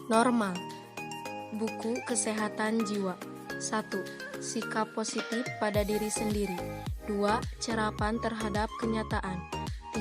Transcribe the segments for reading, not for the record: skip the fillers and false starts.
Normal. Buku Kesehatan Jiwa. 1. Sikap positif pada diri sendiri. 2. Cerapan terhadap kenyataan.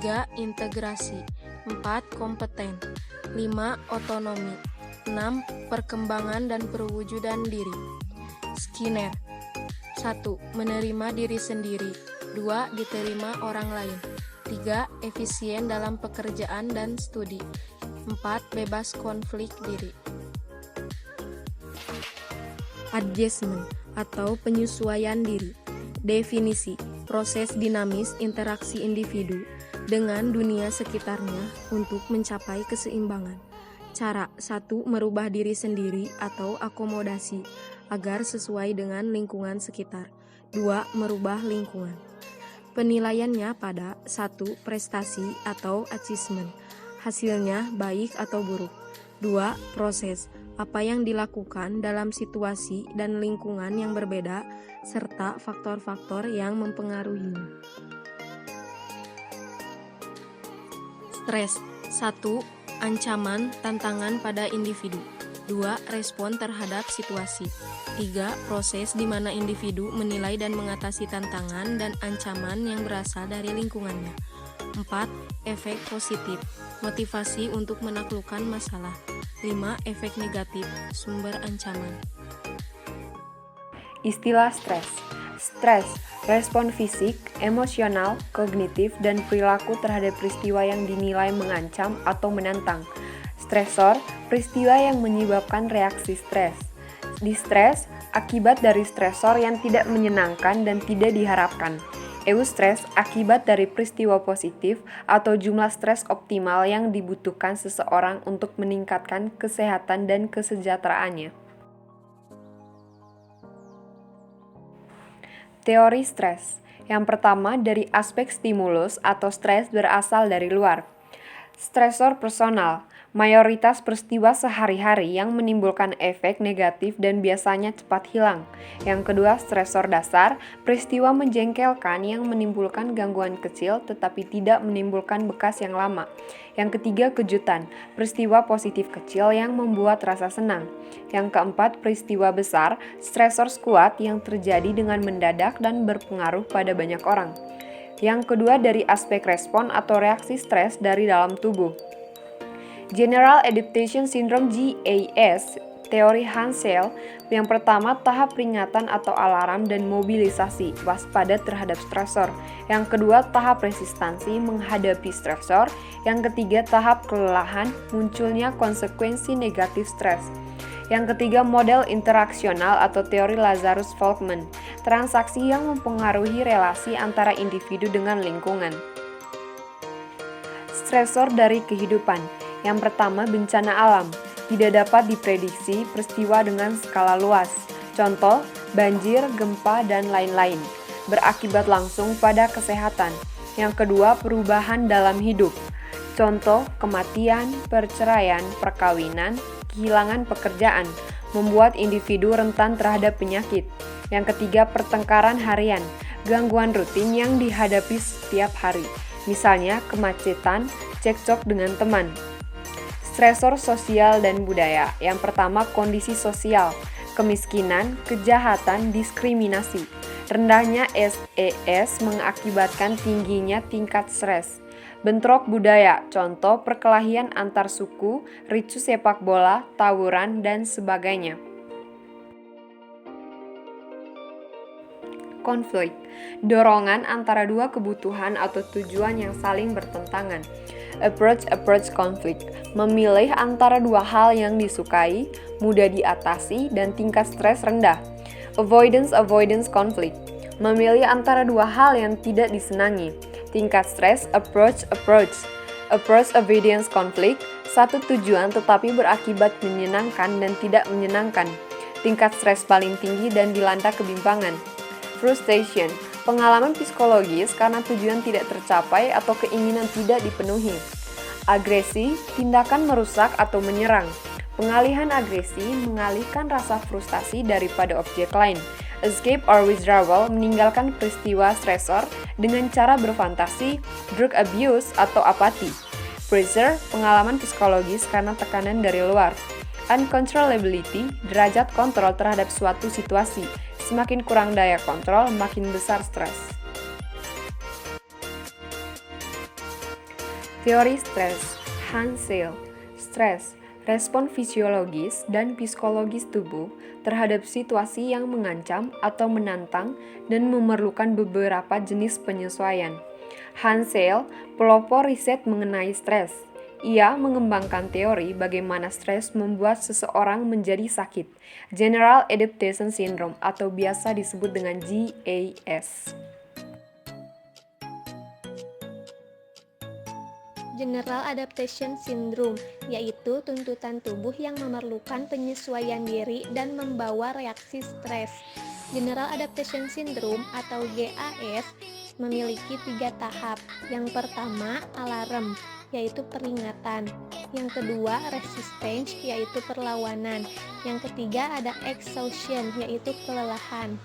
3. Integrasi. 4. Kompeten. 5. Otonomi. 6. Perkembangan dan perwujudan diri. Skinner. 1. Menerima diri sendiri. 2. Diterima orang lain. 3. Efisien dalam pekerjaan dan studi. 4. Bebas konflik diri. Adjustment atau penyesuaian diri. Definisi: proses dinamis interaksi individu dengan dunia sekitarnya untuk mencapai keseimbangan. Cara: 1. Merubah diri sendiri atau akomodasi agar sesuai dengan lingkungan sekitar. 2. Merubah lingkungan. Penilaiannya pada 1. Prestasi atau achievement, hasilnya baik atau buruk. 2. Proses, apa yang dilakukan dalam situasi dan lingkungan yang berbeda, serta faktor-faktor yang mempengaruhinya. Stres. 1. Ancaman, tantangan pada individu. 2. Respon terhadap situasi. 3. Proses di mana individu menilai dan mengatasi tantangan dan ancaman yang berasal dari lingkungannya. 4. Efek positif, motivasi untuk menaklukkan masalah. 5. Efek negatif, sumber ancaman. Istilah stres. Stres, respon fisik, emosional, kognitif, dan perilaku terhadap peristiwa yang dinilai mengancam atau menantang. Stresor, peristiwa yang menyebabkan reaksi stres. Distres, akibat dari stresor yang tidak menyenangkan dan tidak diharapkan. Eustress, akibat dari peristiwa positif atau jumlah stres optimal yang dibutuhkan seseorang untuk meningkatkan kesehatan dan kesejahteraannya. Teori stres. Yang pertama, dari aspek stimulus atau stres berasal dari luar. Stresor personal, mayoritas peristiwa sehari-hari yang menimbulkan efek negatif dan biasanya cepat hilang. Yang kedua, stresor dasar, peristiwa menjengkelkan yang menimbulkan gangguan kecil tetapi tidak menimbulkan bekas yang lama. Yang ketiga, kejutan, peristiwa positif kecil yang membuat rasa senang. Yang keempat, peristiwa besar, stresor kuat yang terjadi dengan mendadak dan berpengaruh pada banyak orang. Yang kedua, dari aspek respon atau reaksi stres dari dalam tubuh. General Adaptation Syndrome GAS, teori Hansel. Yang pertama, tahap peringatan atau alarm dan mobilisasi, waspada terhadap stresor. Yang kedua, tahap resistansi menghadapi stresor. Yang ketiga, tahap kelelahan, munculnya konsekuensi negatif stres. Yang ketiga, model interaksional atau teori Lazarus-Folkman, transaksi yang mempengaruhi relasi antara individu dengan lingkungan. Stresor dari kehidupan. Yang pertama, bencana alam. Tidak dapat diprediksi peristiwa dengan skala luas. Contoh, banjir, gempa, dan lain-lain. Berakibat langsung pada kesehatan. Yang kedua, perubahan dalam hidup. Contoh, kematian, perceraian, perkawinan, kehilangan pekerjaan, membuat individu rentan terhadap penyakit. Yang ketiga, pertengkaran harian, gangguan rutin yang dihadapi setiap hari. Misalnya, kemacetan, cekcok dengan teman. Stresor sosial dan budaya. Yang pertama, kondisi sosial, kemiskinan, kejahatan, diskriminasi. Rendahnya SES mengakibatkan tingginya tingkat stres. Bentrok budaya, contoh perkelahian antar suku, ricu sepak bola, tawuran, dan sebagainya. Konflik, dorongan antara dua kebutuhan atau tujuan yang saling bertentangan. Approach conflict, memilih antara dua hal yang disukai, mudah diatasi, dan tingkat stres rendah. Avoidance conflict, memilih antara dua hal yang tidak disenangi. Tingkat stres approach avoidance conflict, satu tujuan tetapi berakibat menyenangkan dan tidak menyenangkan. Tingkat stres paling tinggi dan dilanda kebimbangan. Frustration, pengalaman psikologis karena tujuan tidak tercapai atau keinginan tidak dipenuhi. Agresi, tindakan merusak atau menyerang. Pengalihan agresi mengalihkan rasa frustasi daripada objek lain. Escape or withdrawal meninggalkan peristiwa stresor dengan cara berfantasi, drug abuse, atau apati. Pressure, pengalaman psikologis karena tekanan dari luar. Uncontrollability, derajat kontrol terhadap suatu situasi. Semakin kurang daya kontrol, makin besar stres. Teori stres, Hans Selye. Stres, respon fisiologis dan psikologis tubuh terhadap situasi yang mengancam atau menantang dan memerlukan beberapa jenis penyesuaian. Hans Selye, pelopor riset mengenai stres. Ia mengembangkan teori bagaimana stres membuat seseorang menjadi sakit, General Adaptation Syndrome atau biasa disebut dengan GAS. General Adaptation Syndrome, yaitu tuntutan tubuh yang memerlukan penyesuaian diri dan membawa reaksi stres. General Adaptation Syndrome atau GAS memiliki 3 tahap. Yang pertama, alarm, yaitu peringatan. Yang kedua, resistance, yaitu perlawanan. Yang ketiga, ada exhaustion, yaitu kelelahan.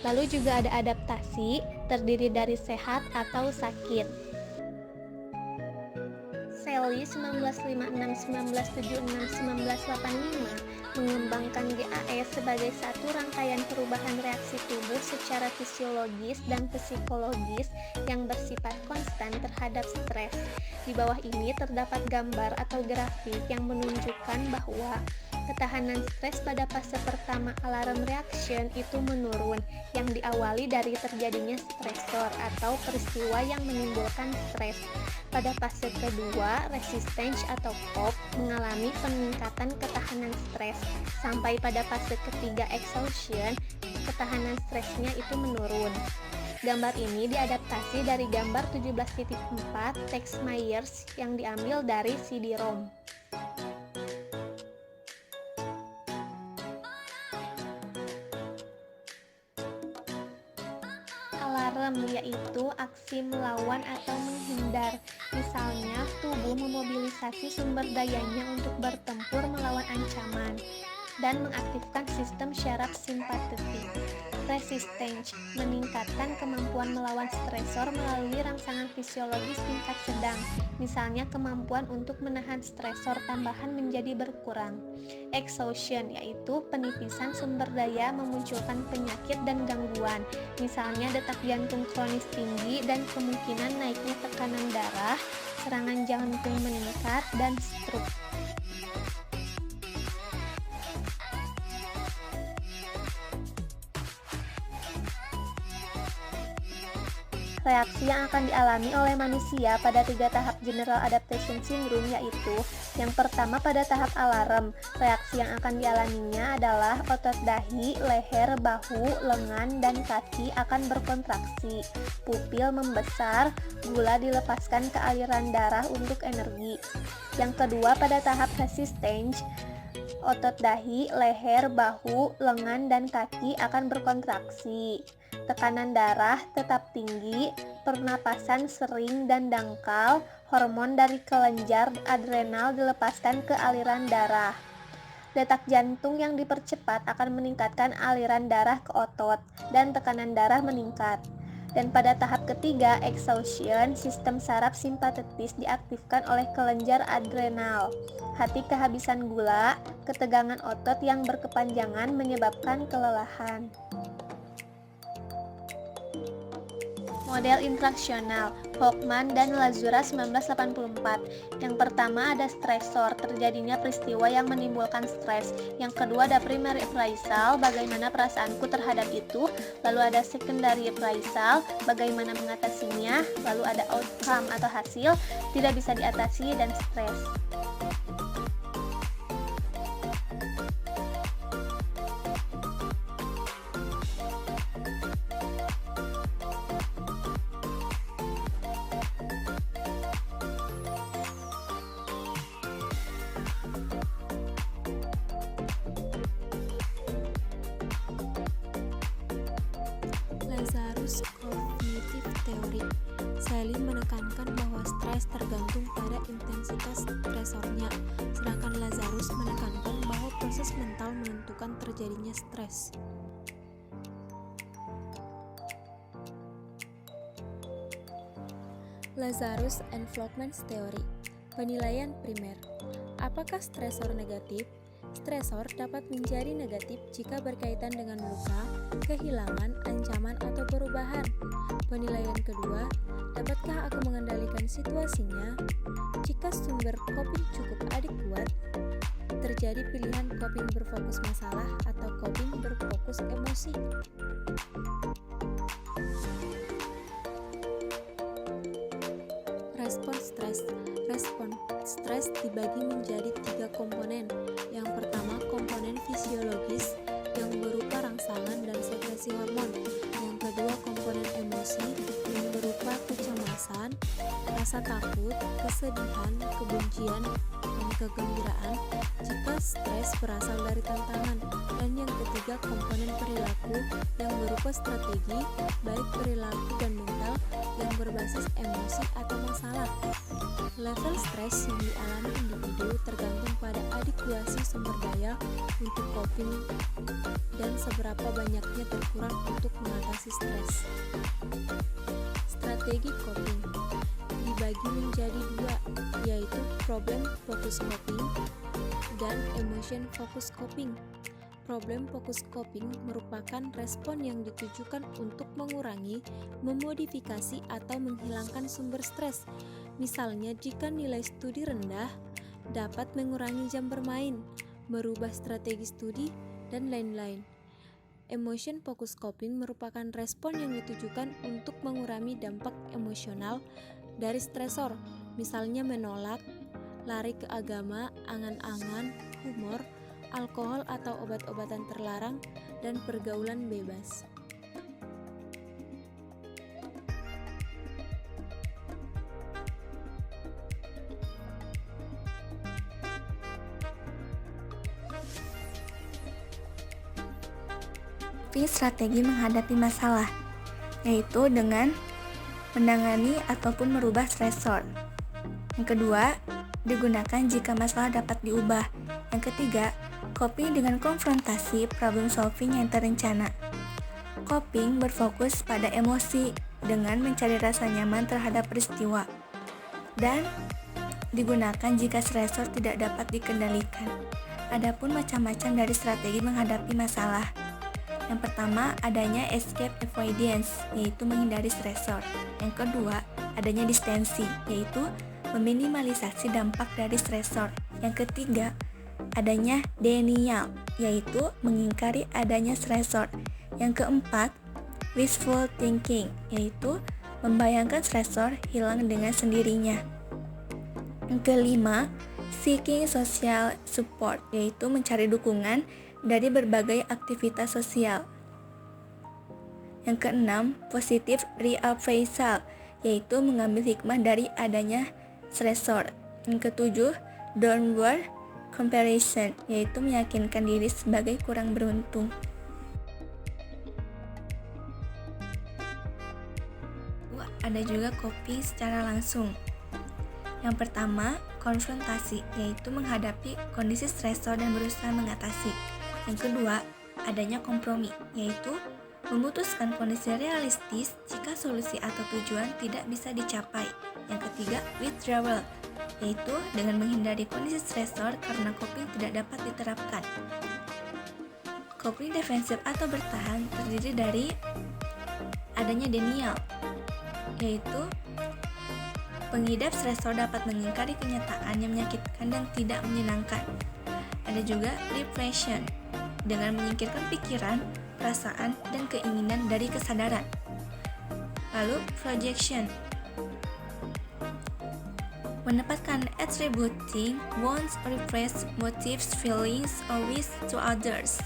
Lalu juga ada adaptasi, terdiri dari sehat atau sakit. Selye 1956, 1976, 1985 mengembangkan GAS sebagai satu rangkaian perubahan reaksi tubuh secara fisiologis dan psikologis yang bersifat konstan terhadap stres. Di bawah ini terdapat gambar atau grafik yang menunjukkan bahwa ketahanan stres pada fase pertama alarm reaction itu menurun, yang diawali dari terjadinya stresor atau peristiwa yang menimbulkan stres. Pada fase kedua, resistance atau cope mengalami peningkatan ketahanan stres, sampai pada fase ketiga exhaustion, ketahanan stresnya itu menurun. Gambar ini diadaptasi dari gambar 17.4 Tex Myers yang diambil dari CD-ROM. Alarm, yaitu aksi melawan atau menghindar. Misalnya, tubuh memobilisasi sumber dayanya untuk bertempur melawan ancaman dan mengaktifkan sistem syaraf simpatetik. Resistance, meningkatkan kemampuan melawan stresor melalui rangsangan fisiologis tingkat sedang, misalnya kemampuan untuk menahan stresor tambahan menjadi berkurang. Exhaustion, yaitu penipisan sumber daya memunculkan penyakit dan gangguan, misalnya detak jantung kronis tinggi dan kemungkinan naiknya tekanan darah, serangan jantung meningkat, dan stroke. Reaksi yang akan dialami oleh manusia pada 3 tahap General Adaptation Syndrome yaitu: yang pertama pada tahap alarm, reaksi yang akan dialaminya adalah otot dahi, leher, bahu, lengan, dan kaki akan berkontraksi, pupil membesar, gula dilepaskan ke aliran darah untuk energi. Yang kedua pada tahap resistance, otot dahi, leher, bahu, lengan, dan kaki akan berkontraksi. Tekanan darah tetap tinggi, pernapasan sering dan dangkal, hormon dari kelenjar adrenal dilepaskan ke aliran darah. Detak jantung yang dipercepat akan meningkatkan aliran darah ke otot, dan tekanan darah meningkat. Dan pada tahap ketiga, exhaustion, sistem saraf simpatetis diaktifkan oleh kelenjar adrenal. Hati kehabisan gula, ketegangan otot yang berkepanjangan menyebabkan kelelahan. Model interaksional, Hoffman dan Lazura 1984. Yang pertama ada stresor, terjadinya peristiwa yang menimbulkan stres. Yang kedua ada primary appraisal, bagaimana perasaanku terhadap itu. Lalu ada secondary appraisal, bagaimana mengatasinya. Lalu ada outcome atau hasil, tidak bisa diatasi dan stres. Lazarus Cognitive Theory. Riley menekankan bahwa stres tergantung pada intensitas stresornya, sedangkan Lazarus menekankan bahwa proses mental menentukan terjadinya stres. Lazarus and Volkmann's Theory. Penilaian primer. Apakah stresor negatif? Stresor dapat menjadi negatif jika berkaitan dengan luka, kehilangan, ancaman, atau perubahan. Penilaian kedua, dapatkah aku mengendalikan situasinya? Jika sumber coping cukup adekuat, terjadi pilihan coping berfokus masalah atau coping berfokus emosi. Respon stres. Respon stres dibagi menjadi 3 komponen. Yang pertama, komponen fisiologis yang berupa rangsangan dan sekresi hormon. Yang kedua, komponen emosi yang berupa kecemasan, rasa takut, kesedihan, kebencian, dan kegembiraan jika stres berasal dari tantangan. Dan yang ketiga, komponen perilaku yang berupa strategi, baik perilaku dan mental, yang berbasis emosi atau masalah. Level stres yang dialami individu tergantung pada adekuasi sumber daya untuk coping dan seberapa banyaknya berkurang untuk mengatasi stres. Strategi coping dibagi menjadi 2, yaitu problem focus coping dan emotion focus coping. Problem focus coping merupakan respon yang ditujukan untuk mengurangi, memodifikasi, atau menghilangkan sumber stres. Misalnya, jika nilai studi rendah, dapat mengurangi jam bermain, merubah strategi studi, dan lain-lain. Emotion focus coping merupakan respon yang ditujukan untuk mengurangi dampak emosional dari stresor, misalnya menolak, lari ke agama, angan-angan, humor, alkohol atau obat-obatan terlarang, dan pergaulan bebas. Strategi menghadapi masalah, yaitu dengan menangani ataupun merubah stresor. Yang kedua, digunakan jika masalah dapat diubah. Yang ketiga, coping dengan konfrontasi problem solving yang terencana. Coping berfokus pada emosi dengan mencari rasa nyaman terhadap peristiwa. Dan digunakan jika stresor tidak dapat dikendalikan. Adapun macam-macam dari strategi menghadapi masalah. Yang pertama, adanya escape avoidance, yaitu menghindari stresor. Yang kedua, adanya distensi, yaitu meminimalisasi dampak dari stresor. Yang ketiga, adanya denial, yaitu mengingkari adanya stresor. Yang keempat, wishful thinking, yaitu membayangkan stresor hilang dengan sendirinya. Yang kelima, seeking social support, yaitu mencari dukungan dari berbagai aktivitas sosial. Yang keenam, positive reappraisal, yaitu mengambil hikmah dari adanya stresor. Yang ketujuh, downward comparison, yaitu meyakinkan diri sebagai kurang beruntung. Ada juga coping secara langsung. Yang pertama, konfrontasi, yaitu menghadapi kondisi stresor dan berusaha mengatasi. Yang kedua, adanya kompromi, yaitu memutuskan kondisi realistis jika solusi atau tujuan tidak bisa dicapai. Yang ketiga, withdrawal, yaitu dengan menghindari kondisi stresor karena coping tidak dapat diterapkan. Coping defensif atau bertahan terdiri dari adanya denial, yaitu pengidap stresor dapat mengingkari kenyataan yang menyakitkan dan tidak menyenangkan. Ada juga repression, dengan menyingkirkan pikiran, perasaan, dan keinginan dari kesadaran. Lalu projection, menempatkan attributing one's repressed motives, feelings, or wish to others.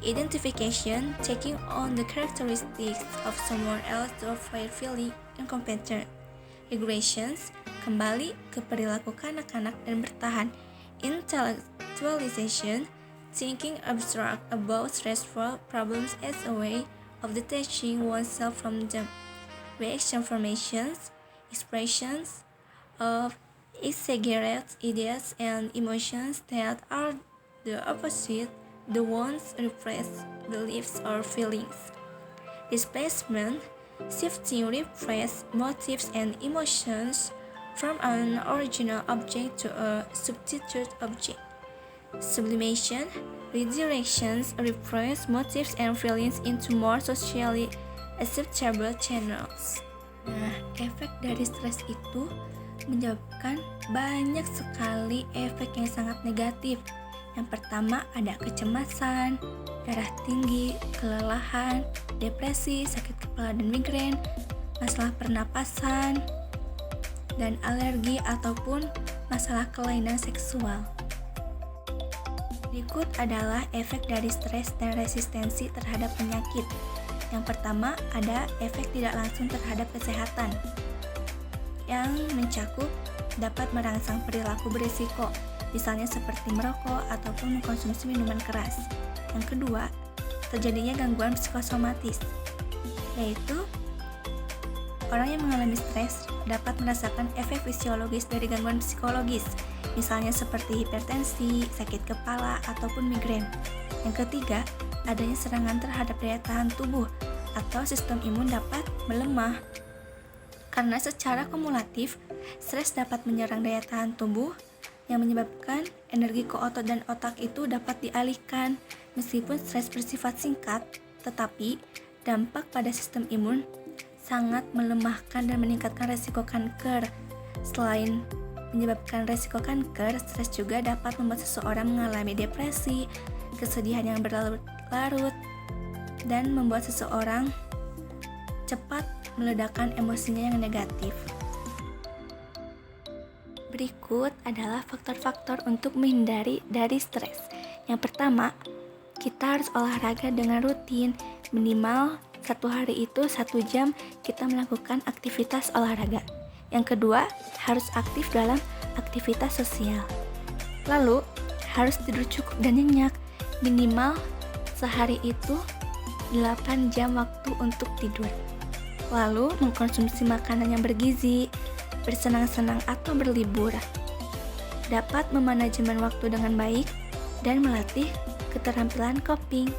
Identification, taking on the characteristics of someone else to avoid feeling incompetent. Regressions, kembali ke perilaku kanak-kanak dan bertahan. Intellectualization, thinking abstract about stressful problems as a way of detaching oneself from them. reaction formations, expressions of exaggerate ideas and emotions that are the opposite, the ones repressed beliefs or feelings. Displacement, shifting repressed motives and emotions from an original object to a substitute object. Sublimation, redirections repressed motives and feelings into more socially acceptable channels. Nah, efek dari stres itu menyebabkan banyak sekali efek yang sangat negatif. Yang pertama ada kecemasan, darah tinggi, kelelahan, depresi, sakit kepala dan migrain, masalah pernapasan, dan alergi ataupun masalah kelainan seksual. Berikut adalah efek dari stres dan resistensi terhadap penyakit. Yang pertama ada efek tidak langsung terhadap kesehatan yang mencakup dapat merangsang perilaku berisiko, misalnya seperti merokok ataupun mengkonsumsi minuman keras. Yang kedua, terjadinya gangguan psikosomatis, yaitu orang yang mengalami stres dapat merasakan efek fisiologis dari gangguan psikologis, misalnya seperti hipertensi, sakit kepala, ataupun migrain. Yang ketiga, adanya serangan terhadap daya tahan tubuh atau sistem imun dapat melemah. Karena secara kumulatif, stres dapat menyerang daya tahan tubuh yang menyebabkan energi ke otot dan otak itu dapat dialihkan. Meskipun stres bersifat singkat, tetapi dampak pada sistem imun sangat melemahkan dan meningkatkan resiko kanker. Selain menyebabkan resiko kanker, stres juga dapat membuat seseorang mengalami depresi, kesedihan yang berlarut-larut, dan membuat seseorang cepat meledakkan emosinya yang negatif. Berikut adalah faktor-faktor untuk menghindari dari stres. Yang pertama, kita harus olahraga dengan rutin, minimal satu hari itu 1 jam kita melakukan aktivitas olahraga. Yang kedua, harus aktif dalam aktivitas sosial. Lalu, harus tidur cukup dan nyenyak, minimal sehari itu 8 jam waktu untuk tidur. Lalu, mengkonsumsi makanan yang bergizi, bersenang-senang atau berlibur, dapat memanajemen waktu dengan baik, dan melatih keterampilan coping.